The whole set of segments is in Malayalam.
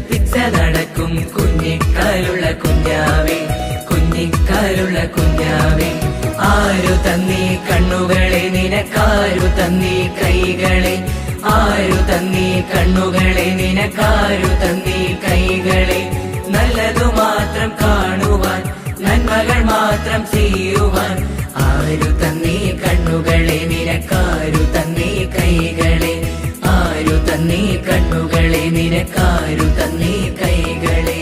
പിച്ച നടക്കും കുഞ്ഞിക്കാലുള്ള കുഞ്ഞാവേ, കുഞ്ഞിക്കാലുള്ള കുഞ്ഞാവേ. ആരു തന്നീ കണ്ണുകളെ നിനക്കാരു തന്നീ കൈകളെ, ആരു തന്നീ കണ്ണുകളെ നിനക്കാരു തന്നീ കൈകളെ. നല്ലതു മാത്രം കാണുവാൻ, നന്മകൾ മാത്രം ചെയ്യുവാൻ. ആരു തന്നീ കണ്ണുകളെ നിനക്കാരു തന്നീ കൈകളെ, ആരു തന്നീ കണ്ണുകളെ നിനക്കാരു തന്നീ കൈകളെ.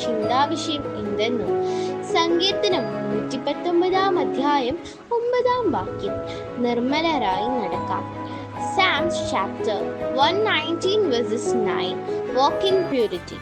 ചിന്താവിഷയം എന്തെന്നും സങ്കീർത്തനം 119 അധ്യായം 9 വാക്യം നിർമ്മലരായി നടക്കാം. Psalms chapter 119 verses 9. Walk in purity.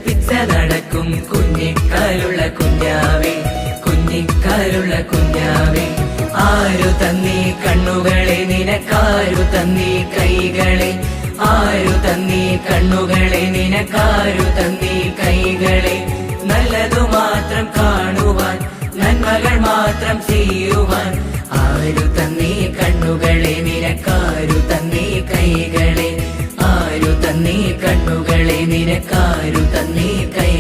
പിച്ച നടക്കും കുഞ്ഞിക്കാലുള്ള കുഞ്ഞാവേ, കുഞ്ഞിക്കാലുള്ള കുഞ്ഞാവേ. ആരു തന്നീ കണ്ണുകളെ നിനക്കാരു തന്നീ കൈകളെ, ആരു തന്നീ കണ്ണുകളെ നിനക്കാരു തന്നീ കൈകളെ. നല്ലതു മാത്രം കാണുവാൻ, നന്മകൾ മാത്രം ചെയ്യുവാൻ. ആരു തന്നീ കണ്ണുകളെ നിനക്കാരു തന്നീ കൈകളെ, ആരു തന്നീ കണ്ണുകളെ നിനക്കാരു തന്നീ കൈ